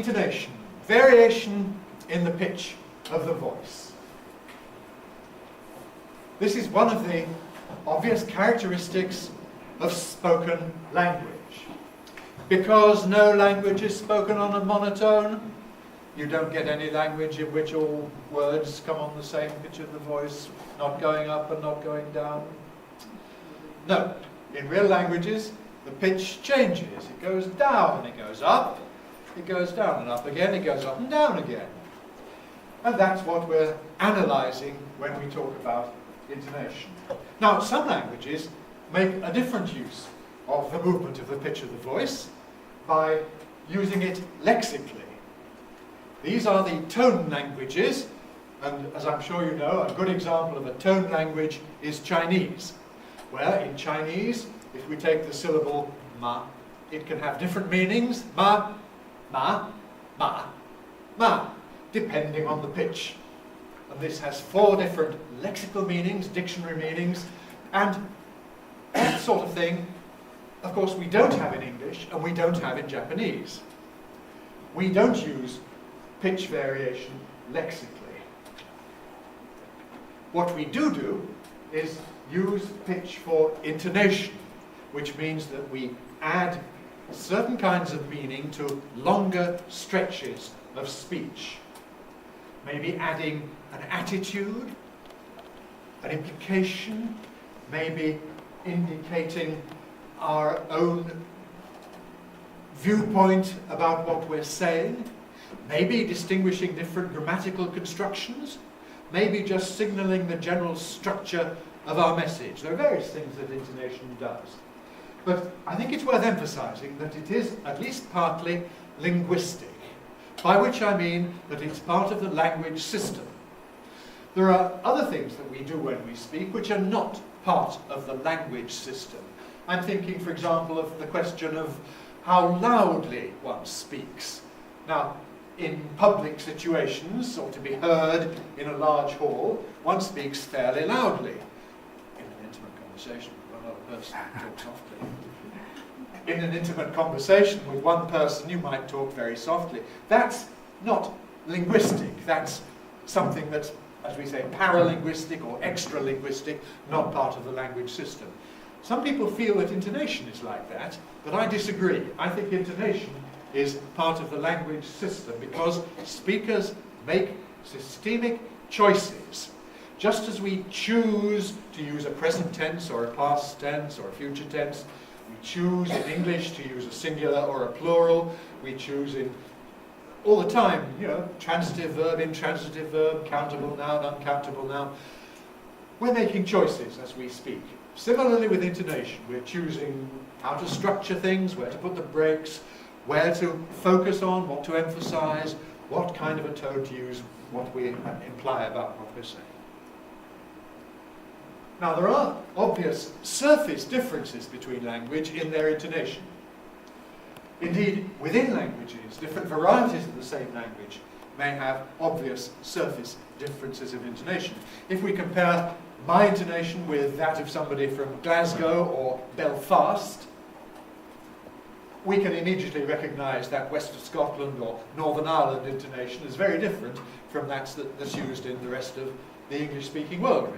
intonation, variation in the pitch of the voice. This is one of the obvious characteristics of spoken language. Because no language is spoken on a monotone, you don't get any language in which all words come on the same pitch of the voice, not going up and not going down. No, in real languages, the pitch changes. It goes down, it goes up, it goes down and up again, it goes up and down again. And that's what we're analysing when we talk about intonation. Now, some languages make a different use of the movement of the pitch of the voice by using it lexically. These are the tone languages, and as I'm sure you know, a good example of a tone language is Chinese, where in Chinese, if we take the syllable ma, it can have different meanings, ma, ma, ma, ma, depending on the pitch. And this has 4 different lexical meanings, dictionary meanings, and that sort of thing, of course, we don't have in English and we don't have in Japanese. We don't use pitch variation lexically. What we do is use pitch for intonation, which means that we add certain kinds of meaning to longer stretches of speech. Maybe adding an attitude, an implication, maybe indicating our own viewpoint about what we're saying, maybe distinguishing different grammatical constructions, maybe just signalling the general structure of our message. There are various things that intonation does. But I think it's worth emphasizing that it is at least partly linguistic, by which I mean that it's part of the language system. There are other things that we do when we speak which are not part of the language system. I'm thinking, for example, of the question of how loudly one speaks. Now, in public situations, or to be heard in a large hall, one speaks fairly loudly. In an intimate conversation with another person, you talk softly. In an intimate conversation with one person, you might talk very softly. That's not linguistic. That's something that's, as we say, paralinguistic or extralinguistic, not part of the language system. Some people feel that intonation is like that, but I disagree. I think intonation is part of the language system because speakers make systemic choices. Just as we choose to use a present tense or a past tense or a future tense, we choose in English to use a singular or a plural, we choose in all the time, you know, transitive verb, intransitive verb, countable noun, uncountable noun. We're making choices as we speak. Similarly with intonation, we're choosing how to structure things, where to put the breaks, where to focus on, what to emphasize, what kind of a tone to use, what we imply about what we're saying. Now, there are obvious surface differences between language in their intonation. Indeed, within languages, different varieties of the same language may have obvious surface differences of intonation. If we compare my intonation with that of somebody from Glasgow or Belfast, we can immediately recognise that West of Scotland or Northern Ireland intonation is very different from that's used in the rest of the English-speaking world, really.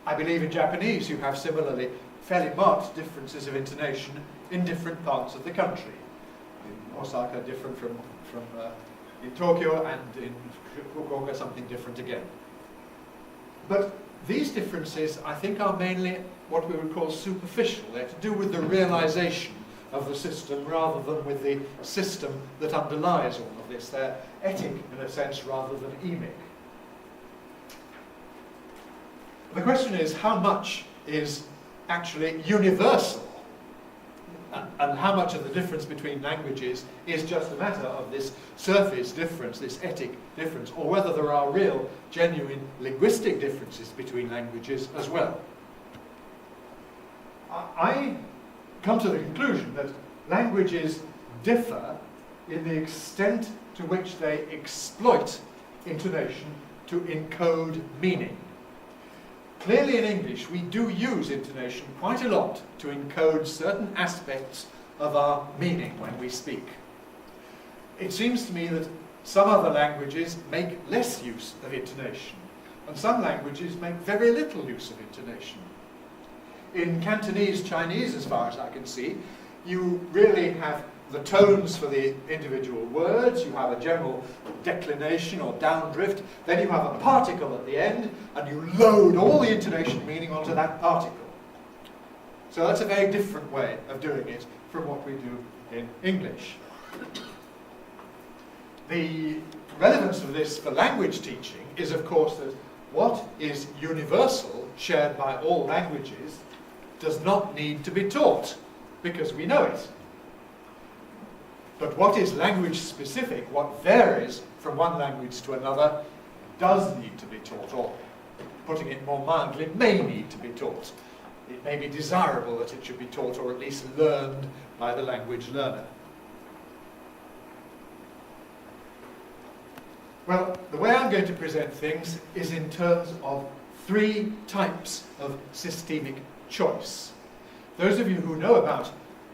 I believe in Japanese you have similarly fairly marked differences of intonation in different parts of the country. In Osaka, different from in Tokyo, and in Fukuoka, something different again. But these differences, I think, are mainly what we would call superficial. They're to do with the realization of the system rather than with the system that underlies all of this. They're etic, in a sense, rather than emic. The question is, how much is actually universal? And how much of the difference between languages is just a matter of this surface difference, this etic difference, or whether there are real, genuine linguistic differences between languages as well. I come to the conclusion that languages differ in the extent to which they exploit intonation to encode meaning. Clearly in English, we do use intonation quite a lot to encode certain aspects of our meaning when we speak. it seems to me that some other languages make less use of intonation, and some languages make very little use of intonation. In Cantonese Chinese, as far as I can see, you really have the tones for the individual words, you have a general declination or downdrift, then you have a particle at the end, and you load all the intonation meaning onto that particle. So that's a very different way of doing it from what we do in English. The relevance of this for language teaching is, of course, that what is universal, shared by all languages, does not need to be taught, because we know it. But what is language specific, what varies from one language to another, does need to be taught, or putting it more mildly, may need to be taught. It may be desirable that it should be taught, or at least learned by the language learner. Well, the way I'm going to present things is in terms of three types of systemic choice. Those of you who know about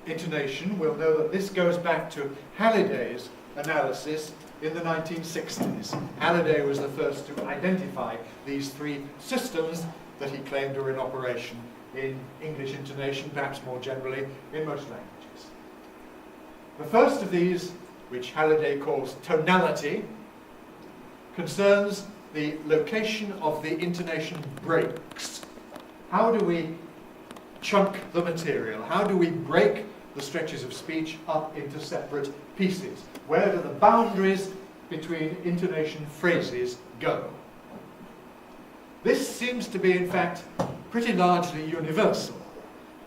intonation will know that this goes back to Halliday's analysis in the 1960s. Halliday was the first to identify these three systems that he claimed were in operation in English intonation, perhaps more generally in most languages. The first of these, which Halliday calls tonality, concerns the location of the intonation breaks. How do we chunk the material? How do we break the stretches of speech up into separate pieces? Where do the boundaries between intonation phrases go? This seems to be, in fact, pretty largely universal.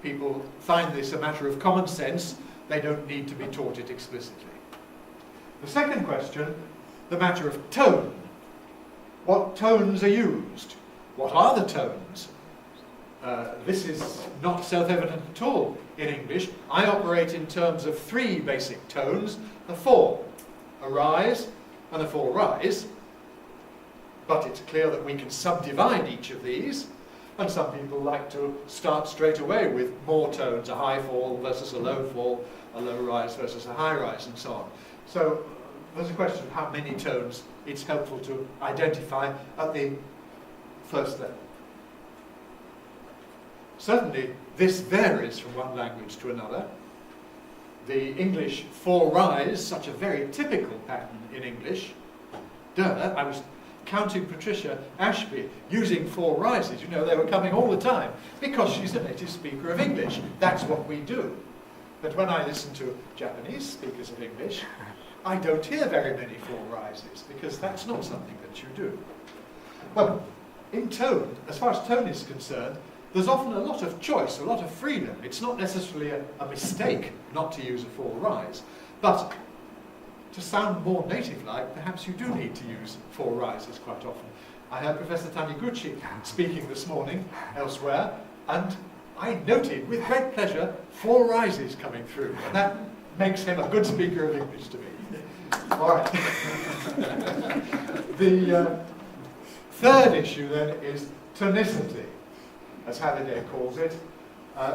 People find this a matter of common sense. They don't need to be taught it explicitly. The second question, the matter of tone. What tones are used? What are the tones? This is not self-evident at all in English. I operate in terms of three basic tones, a fall, a rise, and a fall rise. But it's clear that we can subdivide each of these, and some people like to start straight away with more tones, a high fall versus a low rise versus a high rise, and so on. So there's a question of how many tones it's helpful to identify at the first level. Certainly, this varies from one language to another. The English fall-rise, such a very typical pattern in English. I was counting Patricia Ashby using four rises. You know, they were coming all the time because she's a native speaker of English. That's what we do. But when I listen to Japanese speakers of English, I don't hear very many four rises because that's not something that you do. Well, in tone, as far as tone is concerned, there's often a lot of choice, a lot of freedom. It's not necessarily a mistake not to use a four rise, but to sound more native-like, perhaps you do need to use four rises quite often. I heard Professor Taniguchi speaking this morning elsewhere, and I noted with great pleasure four rises coming through. And that makes him a good speaker of English to me. All right. The third issue then is tonicity, as Halliday calls it,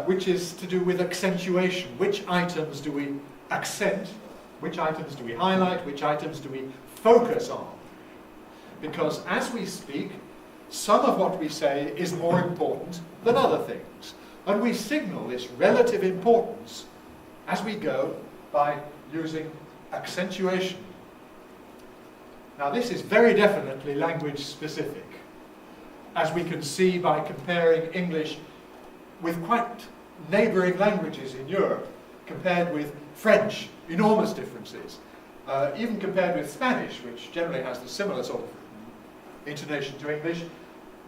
which is to do with accentuation. Which items do we accent? Which items do we highlight? Which items do we focus on? Because as we speak, some of what we say is more important than other things. And we signal this relative importance as we go by using accentuation. Now this is very definitely language specific, as we can see by comparing English with quite neighbouring languages in Europe, compared with French, enormous differences. Even compared with Spanish, which generally has the similar sort of intonation to English,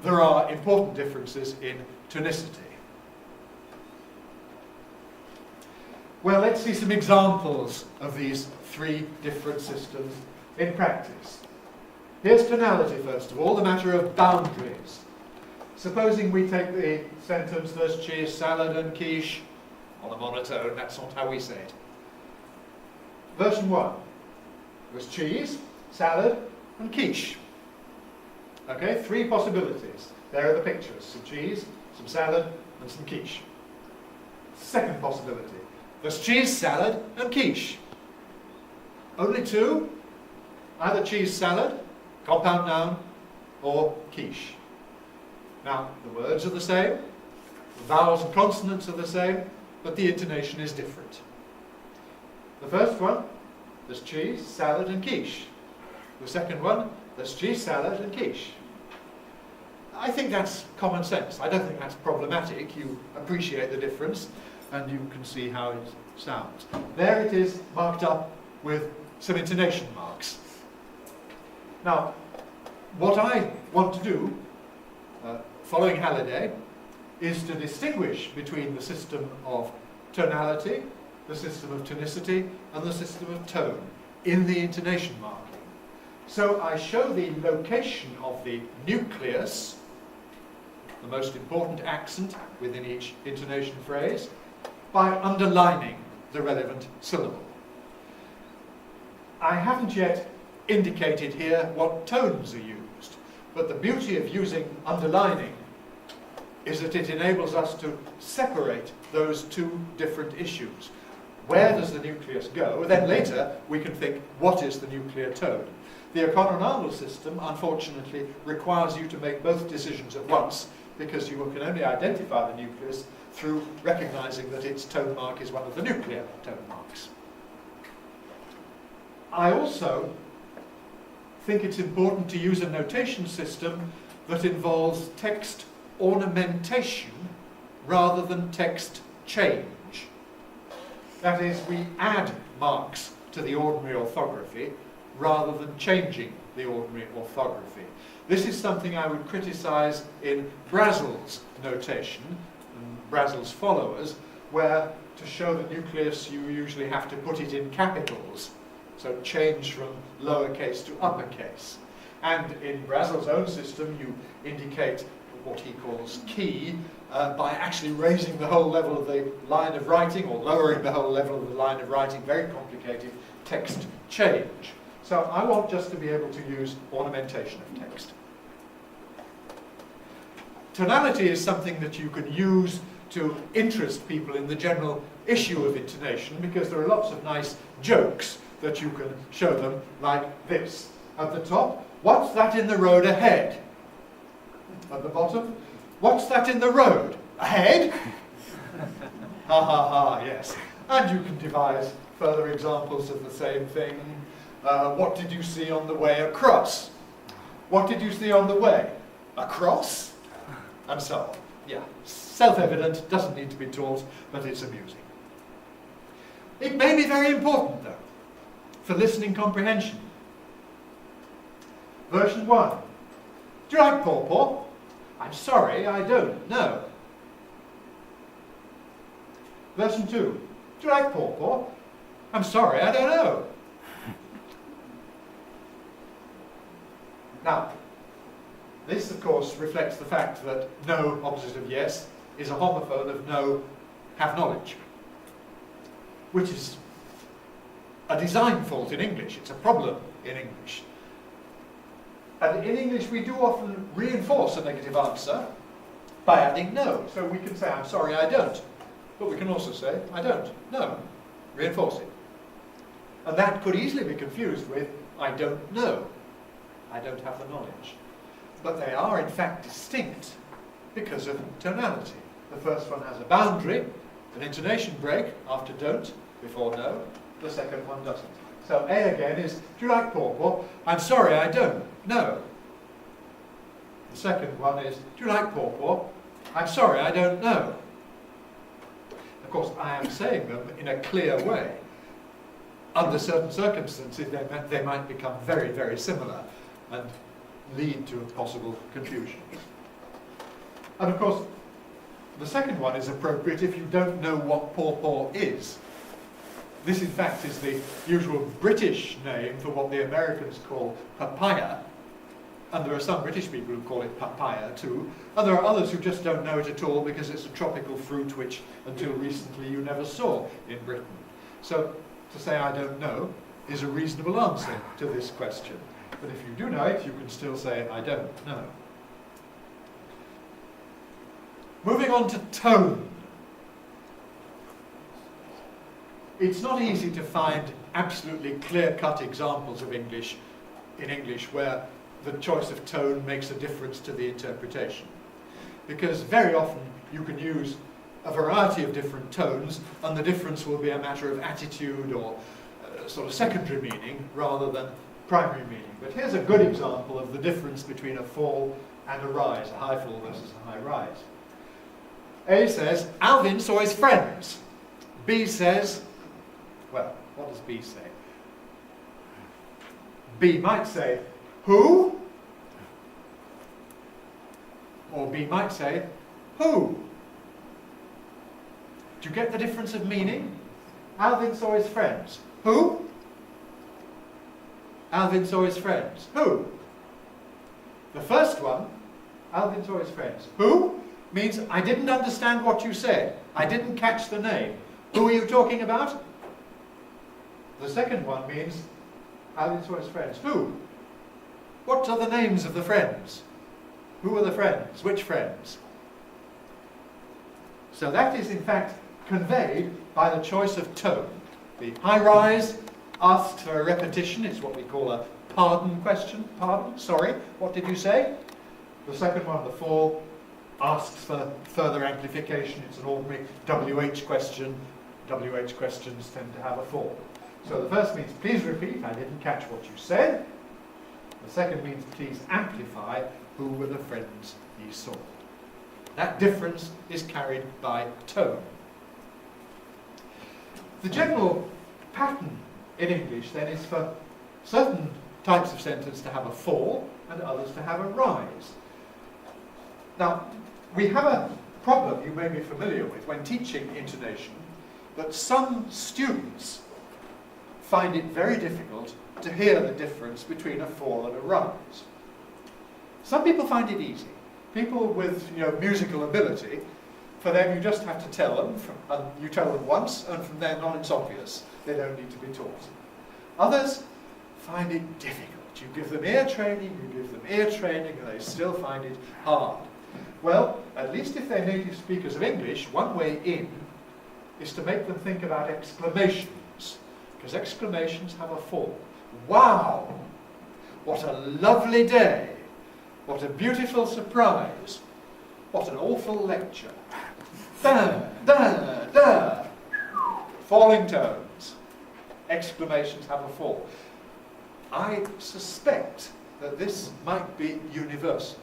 there are important differences in tonicity. Well, let's see some examples of these three different systems in practice. Here's tonality, first of all, the matter of boundaries. Supposing we take the sentence, there's cheese, salad and quiche, on a monotone, that's not how we say it. Version 1. There's cheese, salad and quiche. Okay, three possibilities. There are the pictures, some cheese, some salad and some quiche. Second possibility. There's cheese, salad and quiche. Only two, either cheese salad, compound noun, or quiche. Now, the words are the same, the vowels and consonants are the same, but the intonation is different. The first one, there's cheese, salad, and quiche. The second one, there's cheese, salad, and quiche. I think that's common sense. I don't think that's problematic. You appreciate the difference, and you can see how it sounds. There it is, marked up with some intonation marks. Now, what I want to do, following Halliday, is to distinguish between the system of tonality, the system of tonicity, and the system of tone in the intonation marking. So I show the location of the nucleus, the most important accent within each intonation phrase, by underlining the relevant syllable. I haven't yet indicated here what tones are used, but the beauty of using underlining is that it enables us to separate those two different issues. Where does the nucleus go? Then later we can think, what is the nuclear tone? The econominal system, unfortunately, requires you to make both decisions at once, because you can only identify the nucleus through recognizing that its tone mark is one of the nuclear tone marks. I also think it's important to use a notation system that involves text ornamentation rather than text change. That is, we add marks to the ordinary orthography rather than changing the ordinary orthography. This is something I would criticize in Brazel's notation, and Brazel's followers, where to show the nucleus you usually have to put it in capitals, so change from lowercase to uppercase. And in Brazel's own system you indicate what he calls key by actually raising the whole level of the line of writing or lowering the whole level of the line of writing, very complicated text change. So I want just to be able to use ornamentation of text. Tonality is something that you can use to interest people in the general issue of intonation, because there are lots of nice jokes that you can show them, like this. At the top, what's that in the road ahead? At the bottom, what's that in the road? Ahead? Ha ha ha, yes. And you can devise further examples of the same thing. What did you see on the way across? What did you see on the way? Across? And so on. Yeah, self-evident, doesn't need to be taught, but it's amusing. It may be very important, though, for listening comprehension. Version 1. Do you like pawpaw? I'm sorry, I don't know. Version 2. Do you like pawpaw? I'm sorry, I don't know. Now, this of course reflects the fact that no opposite of yes is a homophone of no have knowledge, which is a design fault in English. It's a problem in English. And in English we do often reinforce a negative answer by adding no. So we can say, I'm sorry, I don't. But we can also say, I don't know. Reinforce it. And that could easily be confused with, I don't know. I don't have the knowledge. But they are in fact distinct because of tonality. The first one has a boundary, an intonation break after don't, before no. The second one doesn't. So A again is, do you like pawpaw? I'm sorry, I don't. No. The second one is, do you like pawpaw? I'm sorry, I don't know. Of course, I am saying them in a clear way. Under certain circumstances, they might become very, very similar and lead to possible confusion. And of course, the second one is appropriate if you don't know what pawpaw is. This, in fact, is the usual British name for what the Americans call papaya. And there are some British people who call it papaya too. And there are others who just don't know it at all because it's a tropical fruit which, until recently, you never saw in Britain. So, to say I don't know is a reasonable answer to this question. But if you do know it, you can still say I don't know. Moving on to tone. It's not easy to find absolutely clear-cut examples of English where the choice of tone makes a difference to the interpretation. Because very often you can use a variety of different tones and the difference will be a matter of attitude or sort of secondary meaning rather than primary meaning. But here's a good example of the difference between a fall and a rise, a high fall versus a high rise. A says, Alvin saw his friends. B says, well, what does B say? B might say, who? Or B might say, who? Do you get the difference of meaning? Alvin saw his friends. Who? Alvin saw his friends. Who? The first one, Alvin saw his friends. Who? Means I didn't understand what you said. I didn't catch the name. Who are you talking about? The second one means Alvin saw his friends. Who? What are the names of the friends? Who are the friends? Which friends? So that is in fact conveyed by the choice of tone. The high rise asks for a repetition. It's what we call a pardon question. Pardon? Sorry, what did you say? The second one, the fall, asks for further amplification. It's an ordinary WH question. WH questions tend to have a fall. So the first means, please repeat, I didn't catch what you said. The second means, please amplify, who were the friends he saw. That difference is carried by tone. The general pattern in English then is for certain types of sentence to have a fall and others to have a rise. Now, we have a problem you may be familiar with when teaching intonation, that some students find it very difficult to hear the difference between a fall and a rise. Some people find it easy. People with musical ability, for them you just have to tell them, and you tell them once, and from then on it's obvious. They don't need to be taught. Others find it difficult. You give them ear training, and they still find it hard. Well, at least if they're native speakers of English, one way in is to make them think about exclamations, because exclamations have a fall. Wow! What a lovely day! What a beautiful surprise! What an awful lecture! Da, da, da! Falling tones. Exclamations have a fall. I suspect that this might be universal.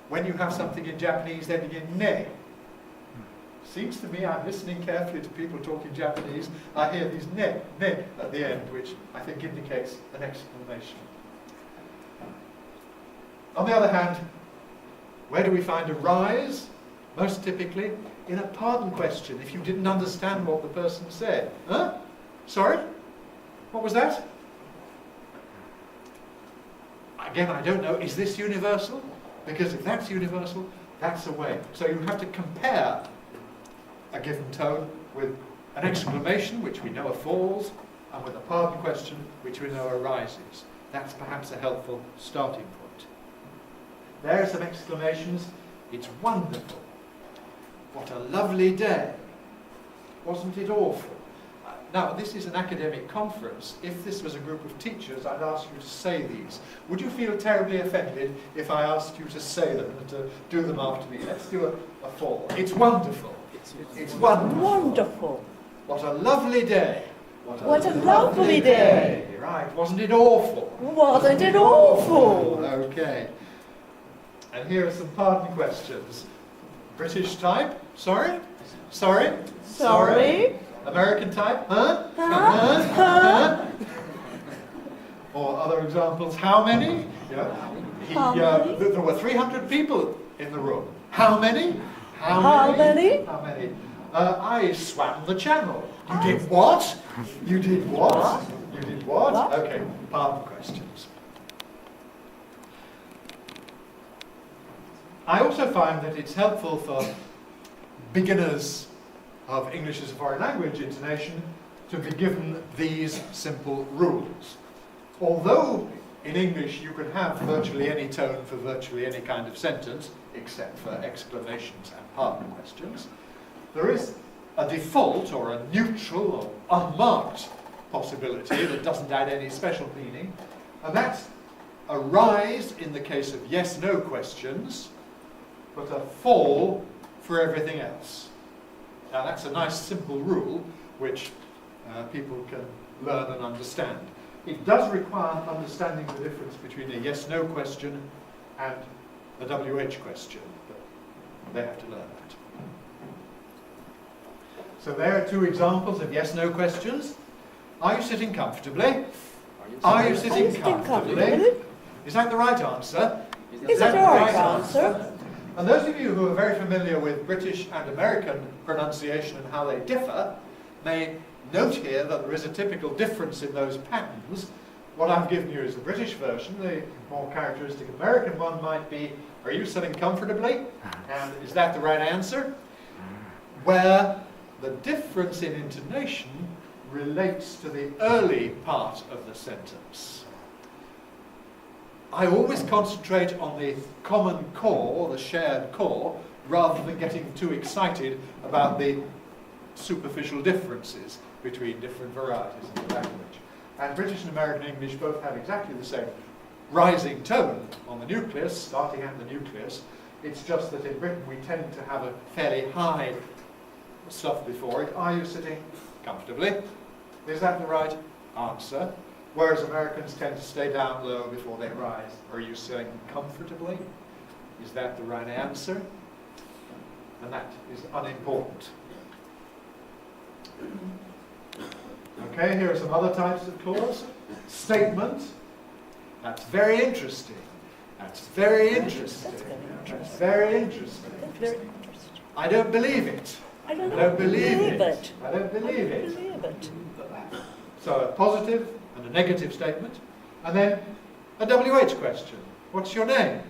When you have something in Japanese, they begin ne. Seems to me, I'm listening carefully to people talking Japanese, I hear these ne at the end, which I think indicates an exclamation. On the other hand, where do we find a rise? Most typically, in a pardon question, if you didn't understand what the person said. Huh? Sorry? What was that? Again, I don't know. Is this universal? Because if that's universal, that's a way. So you have to compare a given tone with an exclamation, which we know are falls, and with a pardon question, which we know are rises. That's perhaps a helpful starting point. There are some exclamations. It's wonderful. What a lovely day. Wasn't it awful? Now, this is an academic conference. If this was a group of teachers, I'd ask you to say these. Would you feel terribly offended if I asked you to say them and to do them after me? Let's do a fall. It's wonderful. It's wonderful. Wonderful. What a lovely day. What a lovely day. Right. Wasn't it awful? Wasn't it awful? Okay. And here are some pardon questions. British type? Sorry? Sorry? Sorry? American type? Huh? Huh? Huh? Or other examples, how many? How many? There were 300 people in the room. How many? How many? How many? I swam the channel. You did what? You did what? You did what? What? Okay, pardon questions. I also find that it's helpful for beginners of English as a foreign language intonation to be given these simple rules. Although in English you can have virtually any tone for virtually any kind of sentence, except for exclamations and pardon questions, there is a default or a neutral or unmarked possibility that doesn't add any special meaning, and that's a rise in the case of yes-no questions, but a fall for everything else. Now that's a nice simple rule which people can learn and understand. It does require understanding the difference between a yes-no question and a WH question, but they have to learn that. So there are two examples of yes-no questions. Are you sitting comfortably? Are you sitting comfortably? Is that the right answer? Is that the right answer? And those of you who are very familiar with British and American pronunciation and how they differ may note here that there is a typical difference in those patterns. What I've given you is the British version. The more characteristic American one might be, are you sitting comfortably? And is that the right answer? Where the difference in intonation relates to the early part of the sentence. I always concentrate on the common core, the shared core, rather than getting too excited about the superficial differences between different varieties of the language. And British and American English both have exactly the same rising tone on the nucleus, starting at the nucleus. It's just that in Britain we tend to have a fairly high stuff before it. Are you sitting comfortably? Is that the right answer? Whereas Americans tend to stay down low before they rise. Are you sitting comfortably? Is that the right answer? And that is unimportant. Okay, here are some other types of clause. Statement. That's very interesting. That's very interesting. That's very interesting. That's very interesting. I don't believe it. I don't believe believe it. I don't believe it. Believe it. So a positive and a negative statement. And then a WH question. What's your name?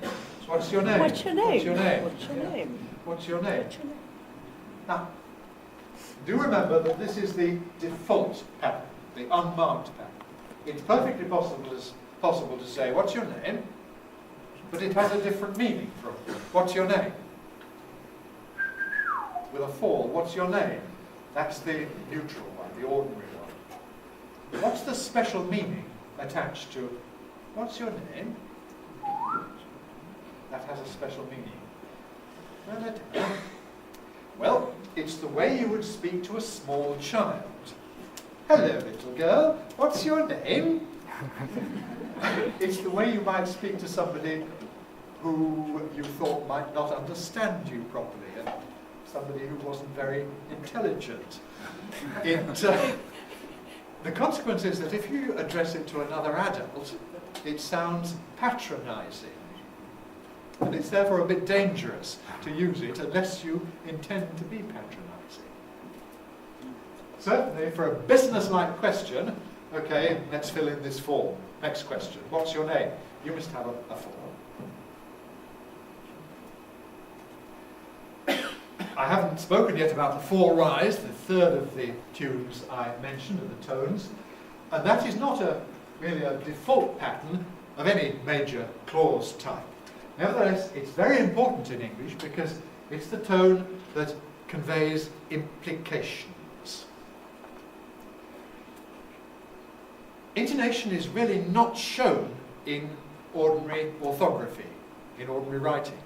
What's your name? What's your name? What's your name? What's your name? What's your name? What's your name? Now, do remember that this is the default pattern, the unmarked pattern. It's perfectly possible to say, what's your name? But it has a different meaning from what's your name? With a fall, what's your name? That's the neutral one, the ordinary one. What's the special meaning attached to what's your name? That has a special meaning. Well, it's the way you would speak to a small child. Hello, little girl. What's your name? It's the way you might speak to somebody who you thought might not understand you properly, and somebody who wasn't very intelligent. The consequence is that if you address it to another adult, it sounds patronizing. And it's therefore a bit dangerous to use it unless you intend to be patronizing. Certainly for a business-like question, okay, let's fill in this form. Next question, what's your name? You must have a form. I haven't spoken yet about the four rise, the third of the tunes I mentioned, and the tones. And that is not really a default pattern of any major clause type. Nevertheless, it's very important in English because it's the tone that conveys implications. Intonation is really not shown in ordinary orthography, in ordinary writing.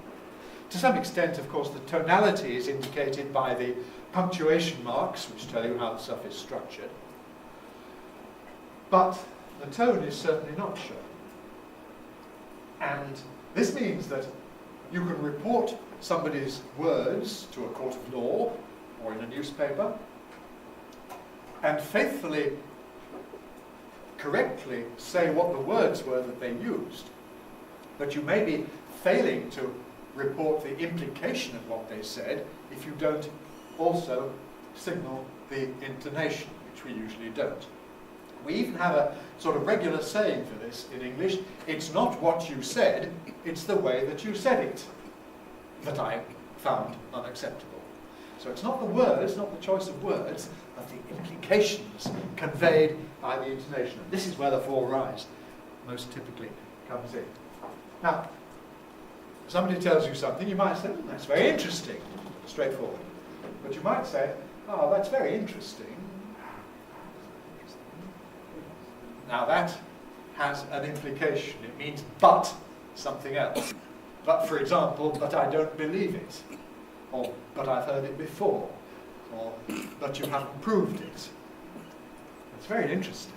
To some extent, of course, the tonality is indicated by the punctuation marks, which tell you how the stuff is structured. But the tone is certainly not shown. And this means that you can report somebody's words to a court of law or in a newspaper and faithfully, correctly say what the words were that they used. But you may be failing to report the implication of what they said if you don't also signal the intonation, which we usually don't. We even have a sort of regular saying for this in English. It's not what you said, it's the way that you said it that I found unacceptable. So it's not the words, not the choice of words, but the implications conveyed by the intonation. And this is where the four rise most typically comes in. Now, somebody tells you something, you might say, that's very interesting, straightforward. But you might say, Oh, that's very interesting. Now that has an implication. It means but something else. But, for example, but I don't believe it. Or, but I've heard it before. Or, but you haven't proved it. That's very interesting.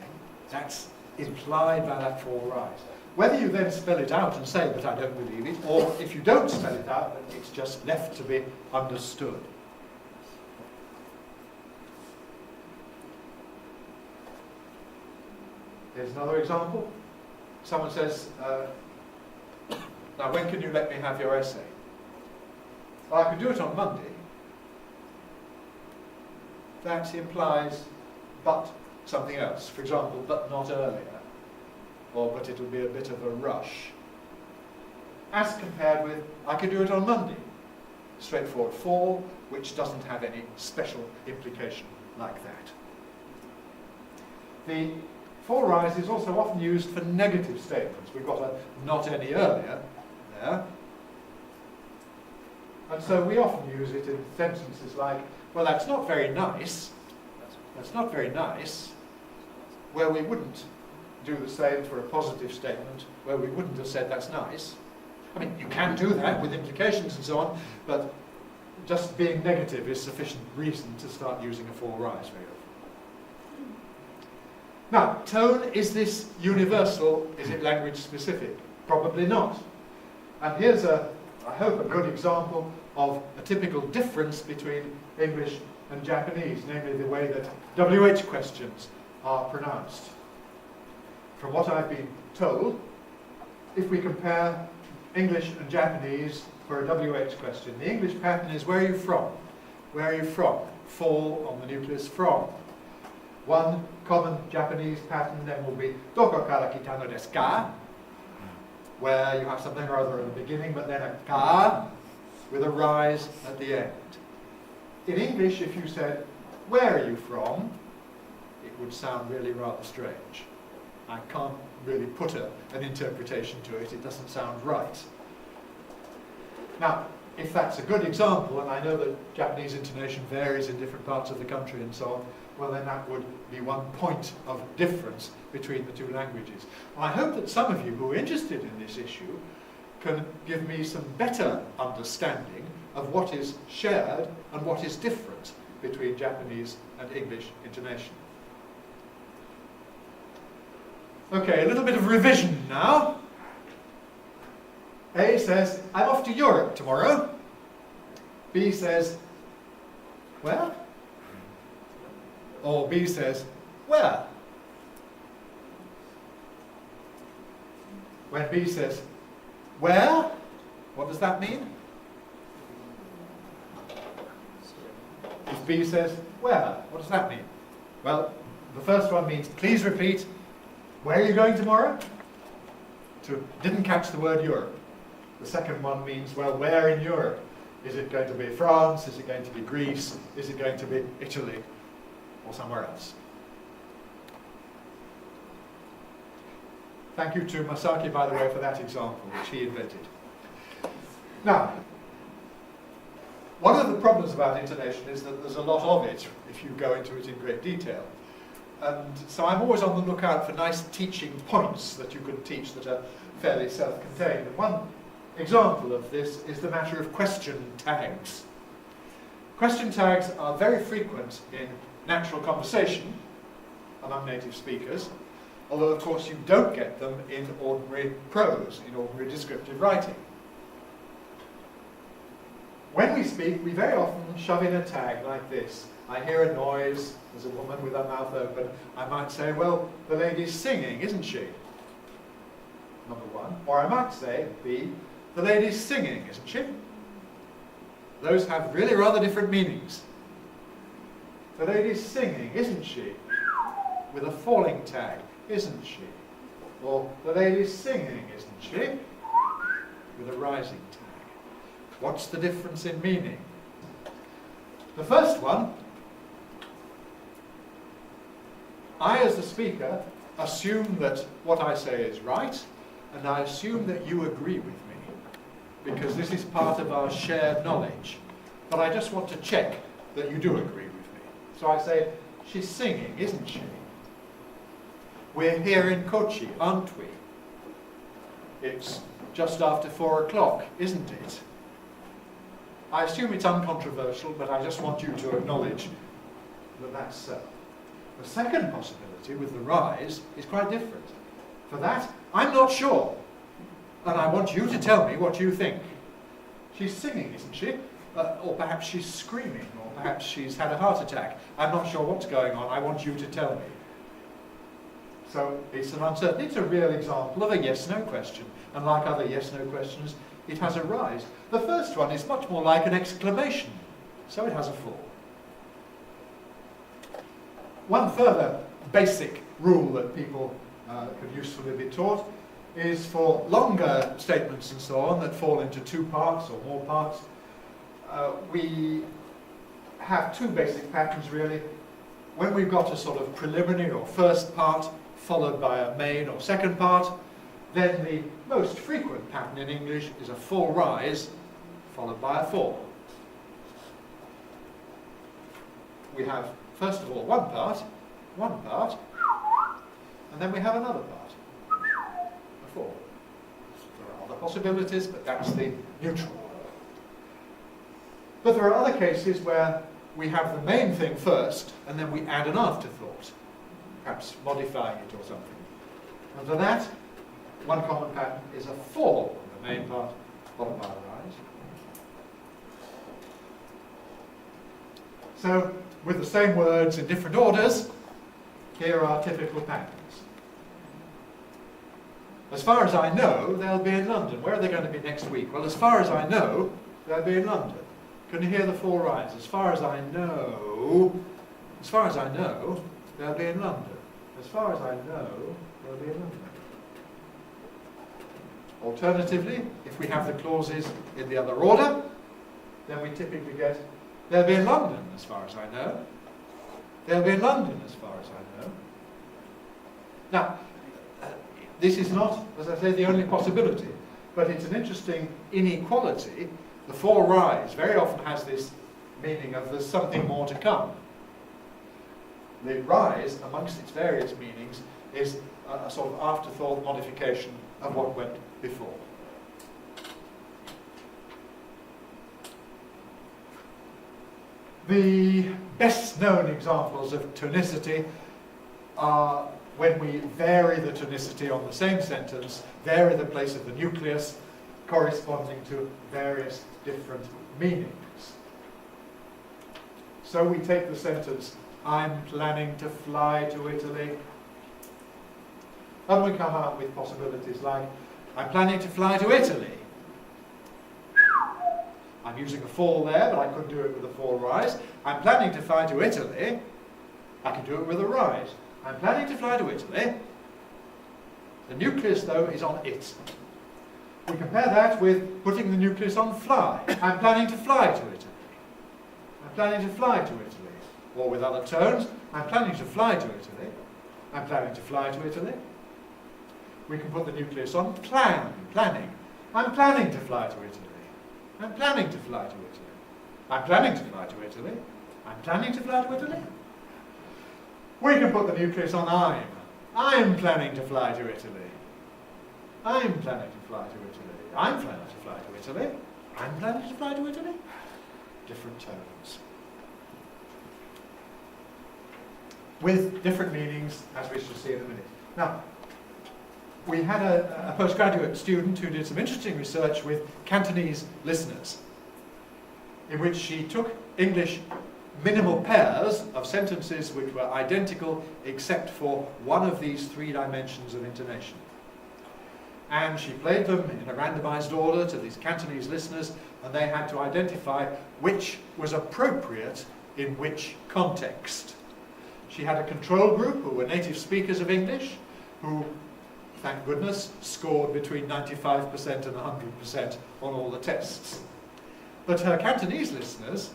That's implied by that for rise. Whether you then spell it out and say, but I don't believe it, or if you don't spell it out, then it's just left to be understood. Here's another example. Someone says, now when can you let me have your essay? Well, I could do it on Monday. That implies but something else. For example, but not earlier. Or but it'll be a bit of a rush. As compared with, I could do it on Monday. Straightforward for, which doesn't have any special implication like that. The for rise is also often used for negative statements. We've got a not any earlier there. And so we often use it in sentences like, well, that's not very nice. That's not very nice. Where we wouldn't do the same for a positive statement, where we wouldn't have said that's nice. I mean, you can do that with implications and so on, but just being negative is sufficient reason to start using a for rise very often. Now, tone, is this universal? Is it language specific? Probably not. And here's I hope, a good example of a typical difference between English and Japanese, namely the way that WH questions are pronounced. From what I've been told, if we compare English and Japanese for a WH question, the English pattern is, where are you from? Where are you from? For on the nucleus, from. One common Japanese pattern then will be doko kara kita no desu ka, where you have something or other at the beginning, but then a ka with a rise at the end. In English, if you said, where are you from? It would sound really rather strange. I can't really put an interpretation to it. It doesn't sound right. Now, if that's a good example, and I know that Japanese intonation varies in different parts of the country and so on, well then that would be one point of difference between the two languages. I hope that some of you who are interested in this issue can give me some better understanding of what is shared and what is different between Japanese and English intonation. Okay, a little bit of revision now. A says, I'm off to Europe tomorrow. B says, where? Or B says, where? When B says, where? What does that mean? If B says, where? What does that mean? Well, the first one means, please repeat, where are you going tomorrow? Didn't catch the word Europe. The second one means, well, where in Europe? Is it going to be France? Is it going to be Greece? Is it going to be Italy? Or somewhere else? Thank you to Masaki, by the way, for that example, which he invented. Now, one of the problems about intonation is that there's a lot of it if you go into it in great detail. And so I'm always on the lookout for nice teaching points that you can teach that are fairly self-contained. And one example of this is the matter of question tags. Question tags are very frequent in natural conversation among native speakers, although of course you don't get them in ordinary prose, in ordinary descriptive writing. When we speak, we very often shove in a tag like this. I hear a noise, there's a woman with her mouth open. I might say, well, the lady's singing, isn't she? Number one. Or I might say, B, the lady's singing, isn't she? Those have really rather different meanings. The lady's singing, isn't she? With a falling tag, isn't she? Or the lady's singing, isn't she? With a rising tag. What's the difference in meaning? The first one, I as the speaker assume that what I say is right, and I assume that you agree with me, because this is part of our shared knowledge. But I just want to check that you do agree with me. So I say, she's singing, isn't she? We're here in Kochi, aren't we? It's just after 4 o'clock, isn't it? I assume it's uncontroversial, but I just want you to acknowledge that that's so. The second possibility with the rise is quite different. For that, I'm not sure. And I want you to tell me what you think. She's singing, isn't she? Or perhaps she's screaming, or perhaps she's had a heart attack. I'm not sure what's going on. I want you to tell me. So it's an uncertain, it's a real example of a yes-no question. And like other yes-no questions, it has a rise. The first one is much more like an exclamation, so it has a fall. One further basic rule that people could usefully be taught is for longer statements and so on that fall into 2 parts or more parts. We have 2 basic patterns really. When we've got a sort of preliminary or first part followed by a main or second part, then the most frequent pattern in English is a full rise followed by a fall. We have, first of all, one part, and then we have another part, a fall. There are other possibilities, but that's the neutral. But there are other cases where we have the main thing first, and then we add an afterthought, perhaps modifying it or something. And for that, one common pattern is a fall in the main part, followed by a rise. So, with the same words in different orders, here are typical patterns. As far as I know, they'll be in London. Where are they going to be next week? Well, as far as I know, they'll be in London. Can you hear the 4 rise? As far as I know, they'll be in London. As far as I know, they'll be in London. Alternatively, if we have the clauses in the other order, then we typically get, they'll be in London as far as I know. They'll be in London as far as I know. Now, this is not, as I say, the only possibility, but it's an interesting inequality. The 4 rise very often has this meaning of there's something more to come. The rise, amongst its various meanings, is a sort of afterthought modification of what went before. The best known examples of tonicity are when we vary the tonicity on the same sentence, vary the place of the nucleus, corresponding to various different meanings. So we take the sentence, I'm planning to fly to Italy. And we come out with possibilities like, I'm planning to fly to Italy. I'm using a fall there, but I could do it with a 4 rise. I'm planning to fly to Italy. I can do it with a rise. I'm planning to fly to Italy. The nucleus, though, is on it. We compare that with putting the nucleus on fly. I'm planning to fly to Italy. I'm planning to fly to Italy. Or with other tones, I'm planning to fly to Italy. I'm planning to fly to Italy. We can put the nucleus on planning. I'm planning to fly to Italy. I'm planning to fly to Italy. I'm planning to fly to Italy. I'm planning to fly to Italy. We can put the nucleus on I'm planning to fly to Italy. I'm planning to fly to Italy. I'm planning to fly to Italy. I'm planning to fly to Italy. Different tones. With different meanings, as we shall see in a minute. Now, we had a postgraduate student who did some interesting research with Cantonese listeners, in which she took English minimal pairs of sentences which were identical except for one of these 3 dimensions of intonation. And she played them in a randomized order to these Cantonese listeners, and they had to identify which was appropriate in which context. She had a control group who were native speakers of English, who, thank goodness, scored between 95% and 100% on all the tests. But her Cantonese listeners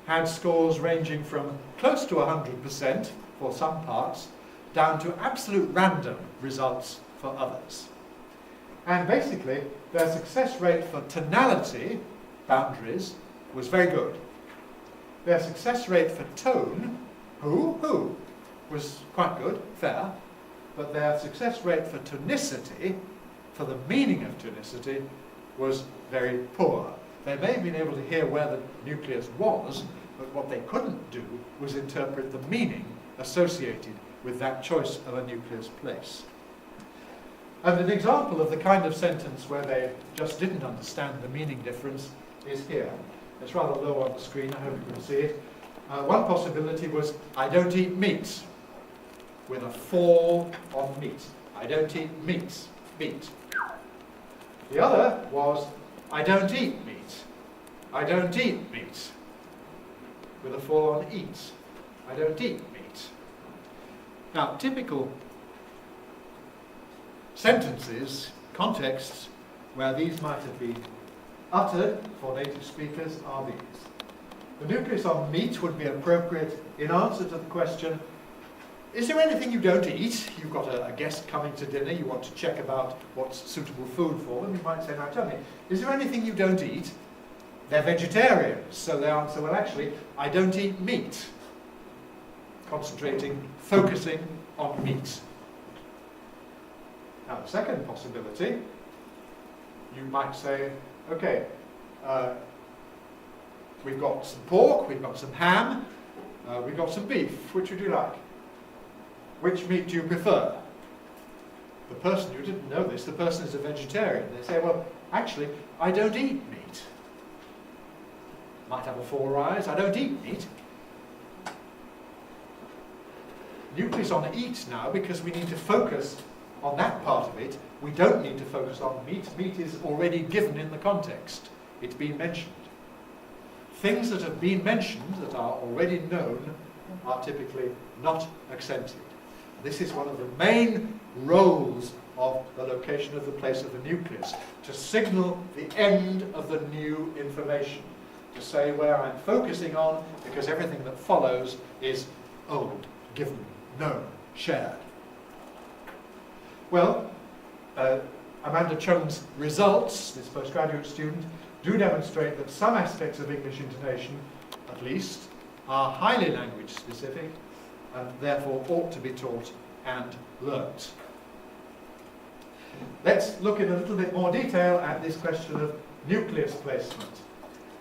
had scores ranging from close to 100% for some parts, down to absolute random results for others. And basically, their success rate for tonality, boundaries, was very good. Their success rate for tone Who was quite good, fair, but their success rate for tonicity, for the meaning of tonicity, was very poor. They may have been able to hear where the nucleus was, but what they couldn't do was interpret the meaning associated with that choice of a nucleus place. And an example of the kind of sentence where they just didn't understand the meaning difference is here. It's rather low on the screen, I hope you can see it. One possibility was, I don't eat meat, with a fall on meat. I don't eat meat. The other was, I don't eat meat. I don't eat meat, with a fall on eat. I don't eat meat. Now, typical sentences, contexts, where these might have been uttered for native speakers are these. The nucleus on meat would be appropriate in answer to the question, is there anything you don't eat? You've got a guest coming to dinner, you want to check about what's suitable food for them. You might say, now tell me, is there anything you don't eat? They're vegetarians, so they answer, well actually, I don't eat meat. Concentrating, focusing on meat. Now the second possibility, you might say, okay, we've got some pork, we've got some ham, we've got some beef. Which would you like? Which meat do you prefer? The person who didn't know this, the person is a vegetarian. They say, well, actually, I don't eat meat. Might have a full rise, I don't eat meat. Nucleus on eat now, because we need to focus on that part of it. We don't need to focus on meat. Meat is already given in the context. It's been mentioned. Things that have been mentioned, that are already known, are typically not accented. This is one of the main roles of the location of the place of the nucleus, to signal the end of the new information, to say where I'm focusing on, because everything that follows is old, given, known, shared. Well, Amanda Chung's results, this postgraduate student, do demonstrate that some aspects of English intonation, at least, are highly language specific and therefore ought to be taught and learnt. Let's look in a little bit more detail at this question of nucleus placement.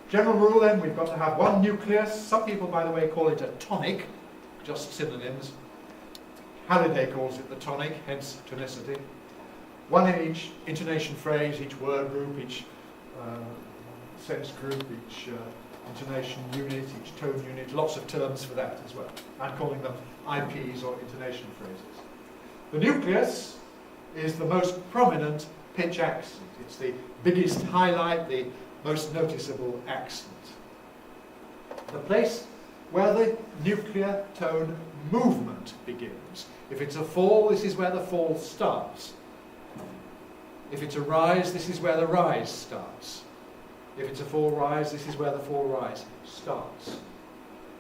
General rule then, we've got to have one nucleus. Some people, by the way, call it a tonic, just synonyms. Halliday calls it the tonic, hence tonicity. One in each intonation phrase, each word group, each sense group, each intonation unit, each tone unit, lots of terms for that as well. I'm calling them IPs or intonation phrases. The nucleus is the most prominent pitch accent. It's the biggest highlight, the most noticeable accent. The place where the nuclear tone movement begins. If it's a fall, this is where the fall starts. If it's a rise, this is where the rise starts. If it's a fall rise, this is where the fall rise starts.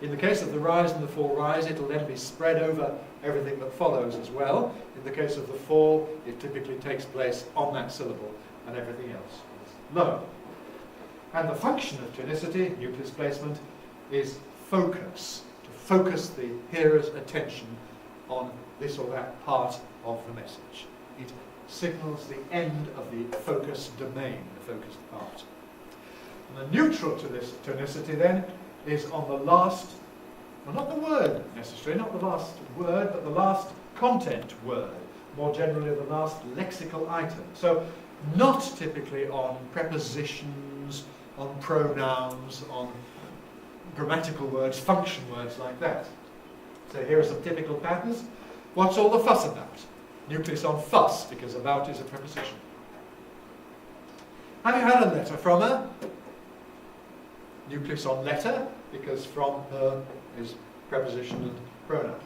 In the case of the rise and the fall rise, it'll then be spread over everything that follows as well. In the case of the fall, it typically takes place on that syllable and everything else is low. And the function of tonicity, nucleus placement, is focus, to focus the hearer's attention on this or that part of the message. It signals the end of the focus domain, the focused part. And the neutral to this tonicity then is on the last, well, not the word necessarily, not the last word, but the last content word, more generally the last lexical item. So not typically on prepositions, on pronouns, on grammatical words, function words like that. So here are some typical patterns. What's all the fuss about? Nucleus on fuss, because about is a preposition. Have you had a letter from her? Nucleus on letter, because from her is preposition and pronoun.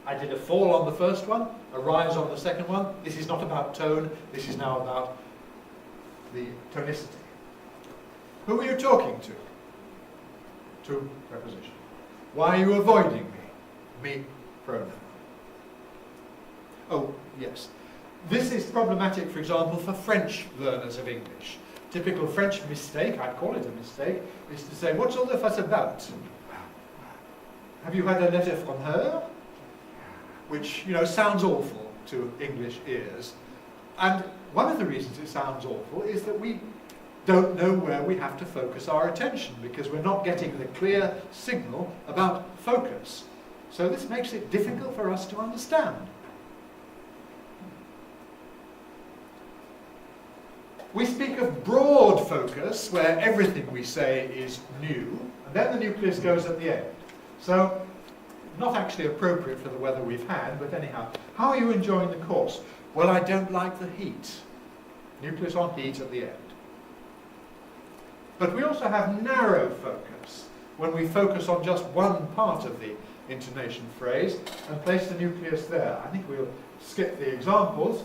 I did a fall on the first one, a rise on the second one. This is not about tone, this is now about the tonicity. Who are you talking to? To preposition. Why are you avoiding me? Me, pronoun. Oh, yes. This is problematic, for example, for French learners of English. Typical French mistake, I'd call it a mistake, is to say, what's all the fuss about? Have you had a letter from her? Which, you know, sounds awful to English ears. And one of the reasons it sounds awful is that we don't know where we have to focus our attention because we're not getting the clear signal about focus. So this makes it difficult for us to understand. We speak of broad focus, where everything we say is new, and then the nucleus goes at the end. So, not actually appropriate for the weather we've had, but anyhow, how are you enjoying the course? Well, I don't like the heat. Nucleus on heat at the end. But we also have narrow focus, when we focus on just one part of the intonation phrase and place the nucleus there. I think we'll skip the examples.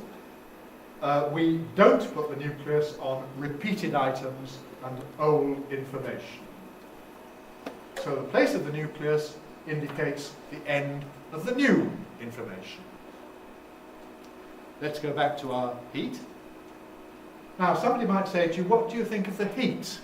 We don't put the nucleus on repeated items and old information. So the place of the nucleus indicates the end of the new information. Let's go back to our heat. Now somebody might say to you, what do you think of the heat?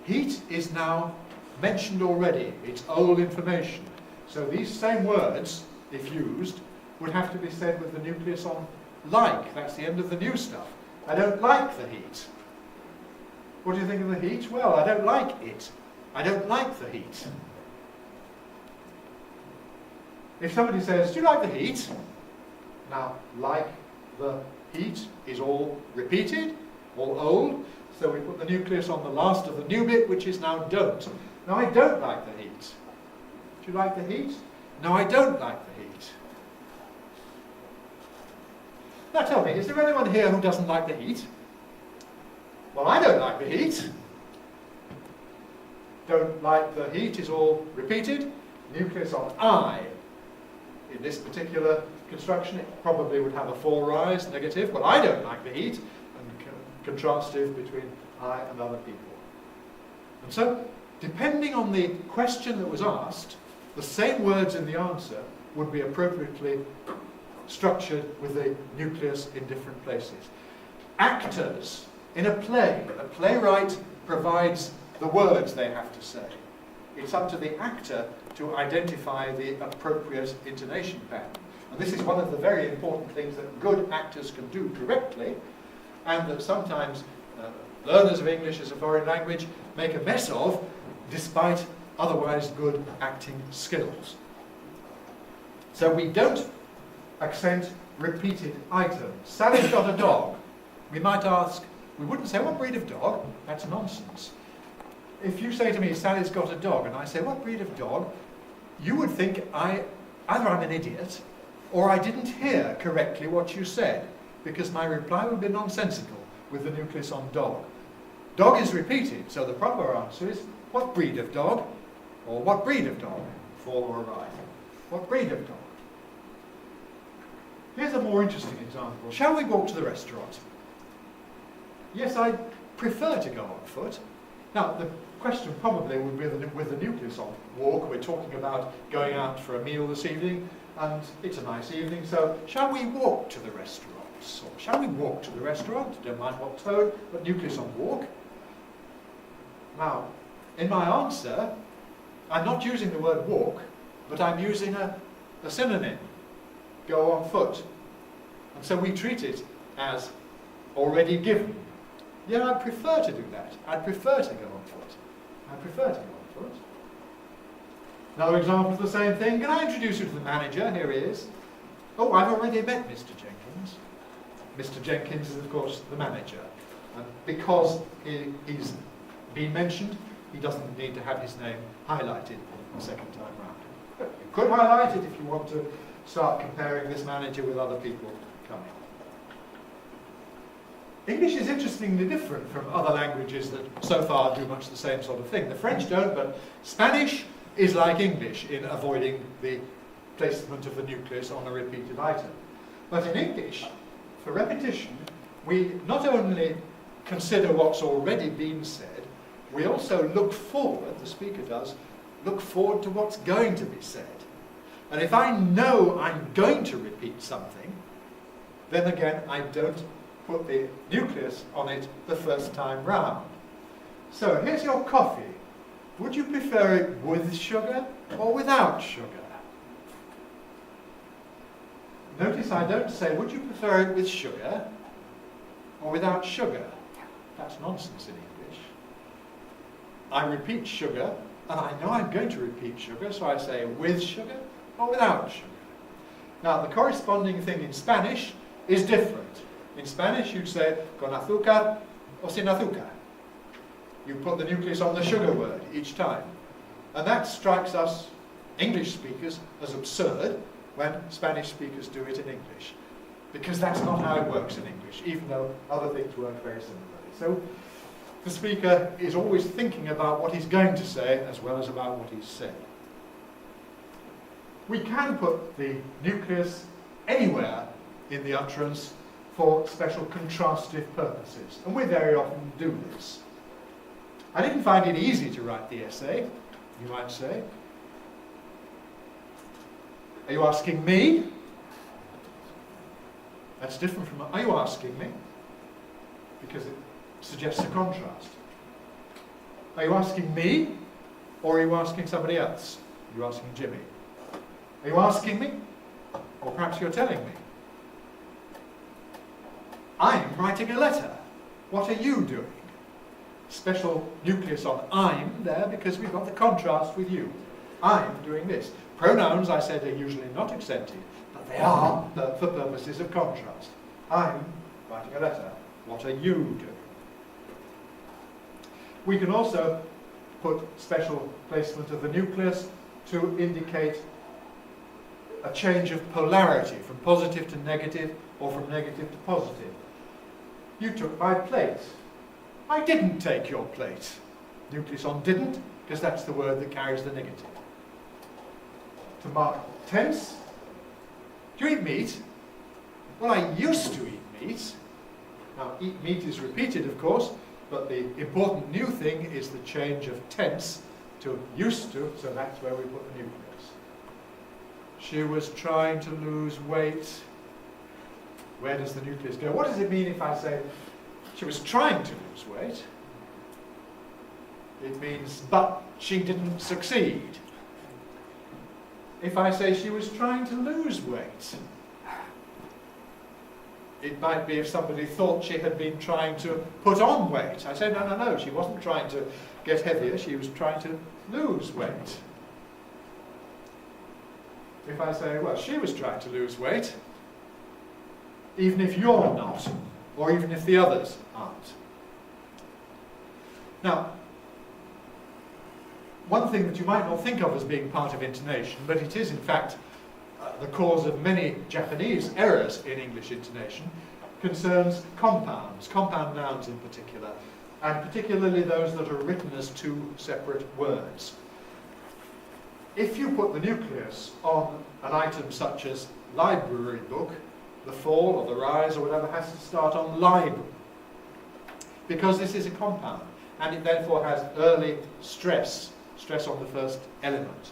Heat is now mentioned already. It's old information. So these same words, if used, would have to be said with the nucleus on like. That's the end of the new stuff. I don't like the heat. What do you think of the heat? Well, I don't like it. I don't like the heat. If somebody says, do you like the heat? Now, like the heat is all repeated, all old, so we put the nucleus on the last of the new bit, which is now don't. Now, I don't like the heat. Do you like the heat? No, I don't like the heat. Now tell me, is there anyone here who doesn't like the heat? Well, I don't like the heat. Don't like the heat is all repeated. Nucleus on I. In this particular construction, it probably would have a full rise, negative. Well, I don't like the heat, and contrastive between I and other people. And so, depending on the question that was asked, the same words in the answer would be appropriately structured with the nucleus in different places. Actors in a play, a playwright provides the words they have to say. It's up to the actor to identify the appropriate intonation pattern. And this is one of the very important things that good actors can do correctly, and that sometimes learners of English as a foreign language make a mess of, despite otherwise good acting skills. So we don't accent repeated items. Sally's got a dog. We might ask, we wouldn't say, what breed of dog? That's nonsense. If you say to me, Sally's got a dog, and I say, what breed of dog? You would think either I'm an idiot, or I didn't hear correctly what you said, because my reply would be nonsensical with the nucleus on dog. Dog is repeated, so the proper answer is, what breed of dog? Or what breed of dog? Fall or right. What breed of dog? Here's a more interesting example. Shall we walk to the restaurant? Yes, I prefer to go on foot. Now, the question probably would be with the nucleus on walk. We're talking about going out for a meal this evening, and it's a nice evening, so shall we walk to the restaurant? Or shall we walk to the restaurant? Don't mind what tone, but nucleus on walk. Now, in my answer, I'm not using the word walk, but I'm using a synonym, go on foot. And so we treat it as already given. Yeah, I prefer to do that. I prefer to go on foot. I prefer to go on foot. Another example of the same thing. Can I introduce you to the manager? Here he is. Oh, I've already met Mr. Jenkins. Mr. Jenkins is, of course, the manager. And because he's been mentioned, he doesn't need to have his name highlighted the second time round. But you could highlight it if you want to start comparing this manager with other people coming. English is interestingly different from other languages that so far do much the same sort of thing. The French don't, but Spanish is like English in avoiding the placement of the nucleus on a repeated item. But in English, for repetition, we not only consider what's already been said, we also look forward, the speaker does, look forward to what's going to be said. And if I know I'm going to repeat something, then again I don't put the nucleus on it the first time round. So here's your coffee. Would you prefer it with sugar or without sugar? Notice I don't say, would you prefer it with sugar or without sugar? That's nonsense in English. I repeat sugar, and I know I'm going to repeat sugar, so I say with sugar or without sugar. Now, the corresponding thing in Spanish is different. In Spanish, you'd say con azúcar or sin azúcar. You put the nucleus on the sugar word each time. And that strikes us, English speakers, as absurd when Spanish speakers do it in English. Because that's not how it works in English, even though other things work very similarly. So the speaker is always thinking about what he's going to say as well as about what he's said. We can put the nucleus anywhere in the utterance for special contrastive purposes, and we very often do this. I didn't find it easy to write the essay, you might say. Are you asking me? That's different from, are you asking me? Because it suggests a contrast. Are you asking me, or are you asking somebody else? Are you asking Jimmy? Are you asking me? Or perhaps you're telling me. I'm writing a letter. What are you doing? Special nucleus on I'm there because we've got the contrast with you. I'm doing this. Pronouns, I said, are usually not accented, but they are for purposes of contrast. I'm writing a letter. What are you doing? We can also put special placement of the nucleus to indicate a change of polarity from positive to negative or from negative to positive. You took my plate. I didn't take your plate. Nucleus on didn't, because that's the word that carries the negative. To mark tense, do you eat meat? Well, I used to eat meat. Now, eat meat is repeated, of course, but the important new thing is the change of tense to used to, so that's where we put the nucleus. She was trying to lose weight. Where does the nucleus go? What does it mean if I say she was trying to lose weight? It means, but she didn't succeed. If I say she was trying to lose weight, it might be if somebody thought she had been trying to put on weight. I say, no, she wasn't trying to get heavier, she was trying to lose weight. If I say, well, she was trying to lose weight, even if you're not, or even if the others aren't. Now, one thing that you might not think of as being part of intonation, but it is in fact the cause of many Japanese errors in English intonation, concerns compounds, compound nouns in particular, and particularly those that are written as two separate words. If you put the nucleus on an item such as library book, the fall or the rise or whatever has to start on library, because this is a compound, and it therefore has early stress on the first element.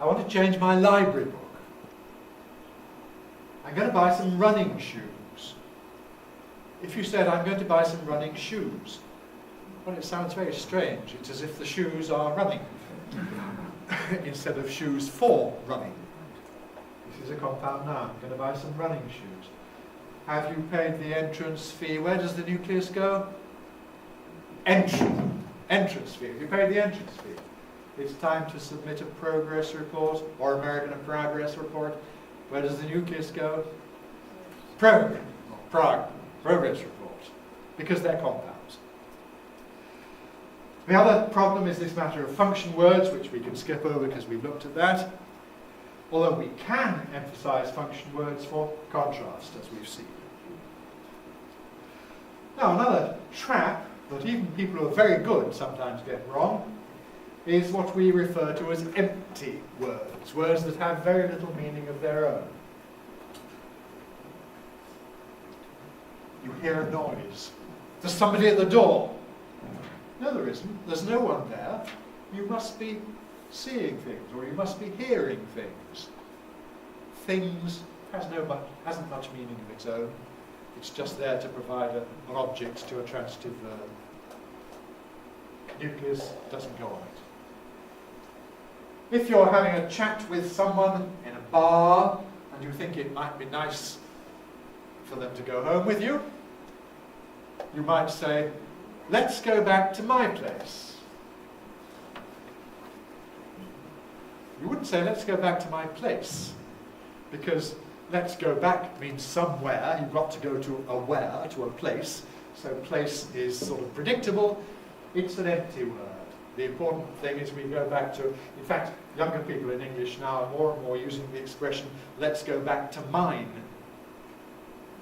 I want to change my library book. I'm going to buy some running shoes. If you said, I'm going to buy some running shoes, well, it sounds very strange. It's as if the shoes are running instead of shoes for running. This is a compound noun. I'm going to buy some running shoes. Have you paid the entrance fee? Where does the nucleus go? Entrance fee. Have you paid the entrance fee? It's time to submit a progress report, or American a progress report. Where does the nucleus go? Progress report, because they're compounds. The other problem is this matter of function words, which we can skip over because we've looked at that. Although we can emphasize function words for contrast, as we've seen. Now, another trap that even people who are very good sometimes get wrong is what we refer to as empty words, words that have very little meaning of their own. You hear a noise. There's somebody at the door. No, there isn't. There's no one there. You must be seeing things, or you must be hearing things. Things hasn't much meaning of its own. It's just there to provide an object to a transitive verb. Nucleus doesn't go on it. If you're having a chat with someone in a bar and you think it might be nice for them to go home with you, you might say, let's go back to my place. You wouldn't say, let's go back to my place, because let's go back means somewhere. You've got to go to a where, to a place. So place is sort of predictable. It's an empty word. The important thing is we go back to, in fact, younger people in English now are more and more using the expression, let's go back to mine,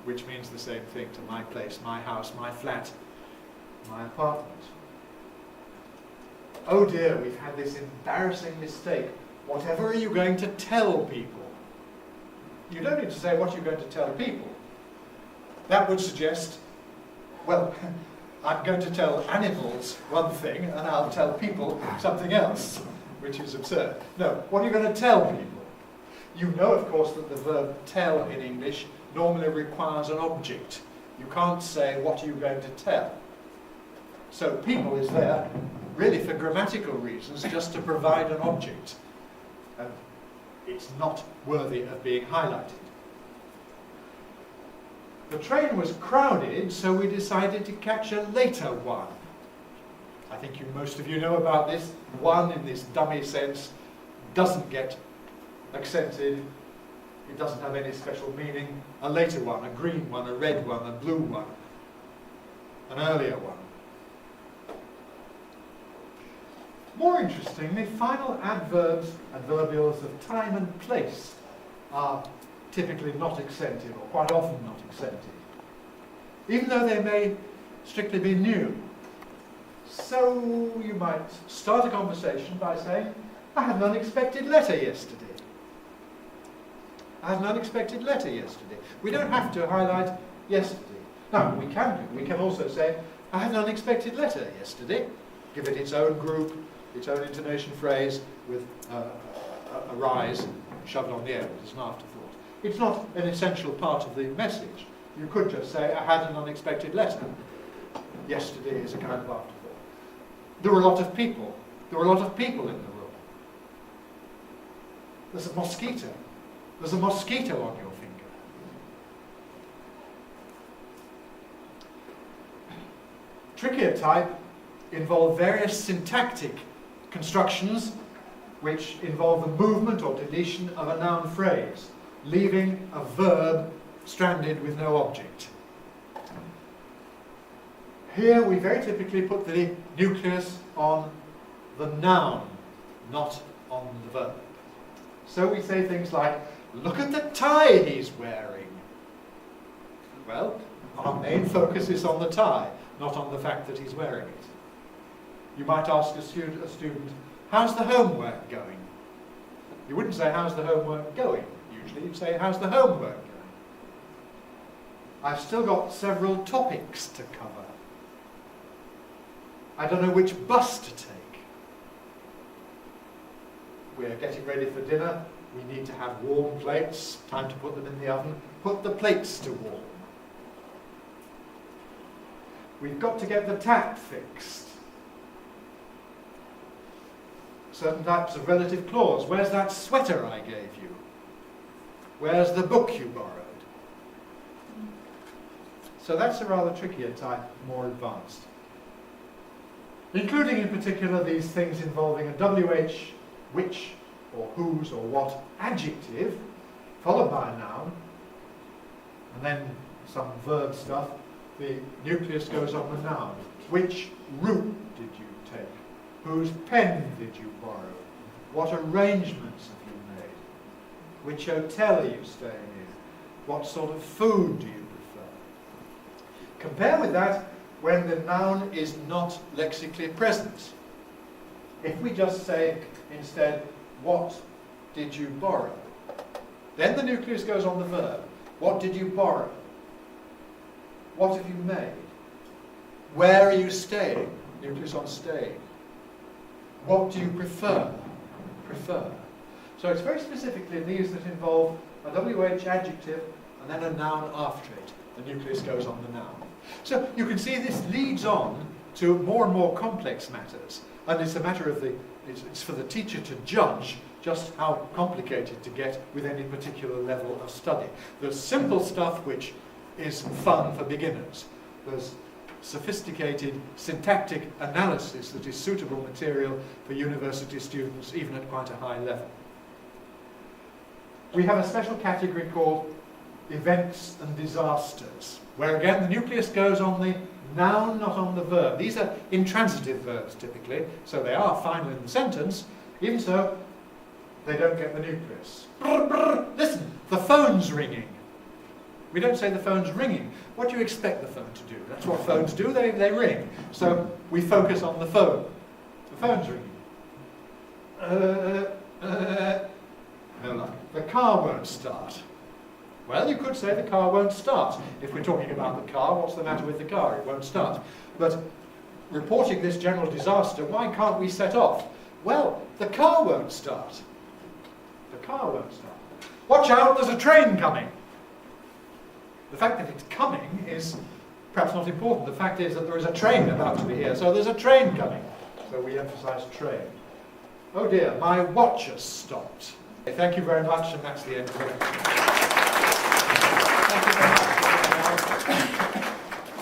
which means the same thing, to my place, my house, my flat, my apartment. Oh dear, we've had this embarrassing mistake. Whatever are you going to tell people? You don't need to say what you're going to tell people. That would suggest, well, I'm going to tell animals one thing and I'll tell people something else, which is absurd. No, what are you going to tell people? You know, of course, that the verb tell in English normally requires an object. You can't say, what are you going to tell? So people is there really for grammatical reasons, just to provide an object. And it's not worthy of being highlighted. The train was crowded, so we decided to catch a later one. I think most of you know about this. One, in this dummy sense, doesn't get accented. It doesn't have any special meaning. A later one, a green one, a red one, a blue one, an earlier one. More interestingly, final adverbs, adverbials of time and place are typically not accented, or quite often not accented, even though they may strictly be new. So you might start a conversation by saying, I had an unexpected letter yesterday. I had an unexpected letter yesterday. We don't have to highlight yesterday. Now, we can do. We can also say, I had an unexpected letter yesterday. Give it its own group, its own intonation phrase with a rise shoved on the end as an afterthought. It's not an essential part of the message. You could just say, I had an unexpected letter. Yesterday is a kind of afterthought. There were a lot of people. There were a lot of people in the room. There's a mosquito. There's a mosquito on your finger. Trickier type involve various syntactic constructions which involve the movement or deletion of a noun phrase, leaving a verb stranded with no object. Here we very typically put the nucleus on the noun, not on the verb. So we say things like, look at the tie he's wearing. Well, our main focus is on the tie, not on the fact that he's wearing it. You might ask a student, how's the homework going? You wouldn't say, how's the homework going? Usually you'd say, how's the homework going? I've still got several topics to cover. I don't know which bus to take. We're getting ready for dinner. We need to have warm plates. Time to put them in the oven. Put the plates to warm. We've got to get the tap fixed. Certain types of relative clause. Where's that sweater I gave you? Where's the book you borrowed? So that's a rather trickier type, more advanced. Including in particular these things involving a WH, which, or whose, or what adjective, followed by a noun, and then some verb stuff. The nucleus goes on the noun. Which route did you take? Whose pen did you borrow? What arrangements have you made? Which hotel are you staying in? What sort of food do you prefer? Compare with that when the noun is not lexically present. If we just say instead, what did you borrow? Then the nucleus goes on the verb. What did you borrow? What have you made? Where are you staying? Nucleus on staying. What do you prefer? Prefer. So it's very specifically these that involve a WH adjective and then a noun after it. The nucleus goes on the noun. So you can see this leads on to more and more complex matters. And it's a matter of the It's for the teacher to judge just how complicated to get with any particular level of study. There's simple stuff which is fun for beginners. There's sophisticated syntactic analysis that is suitable material for university students, even at quite a high level. We have a special category called events and disasters, where again the nucleus goes on the noun, not on the verb. These are intransitive verbs typically, so they are final in the sentence. Even so, they don't get the nucleus. Brr, brr, listen, the phone's ringing. We don't say the phone's ringing. What do you expect the phone to do? That's what phones do, they ring. So we focus on the phone. The phone's ringing. No luck. The car won't start. Well, you could say the car won't start. If we're talking about the car, what's the matter with the car? It won't start. But reporting this general disaster, why can't we set off? Well, the car won't start. The car won't start. Watch out, there's a train coming. The fact that it's coming is perhaps not important. The fact is that there is a train about to be here, so there's a train coming. So we emphasize train. Oh dear, my watch has stopped. Thank you very much, and that's the end of the lecture. Thank you very much.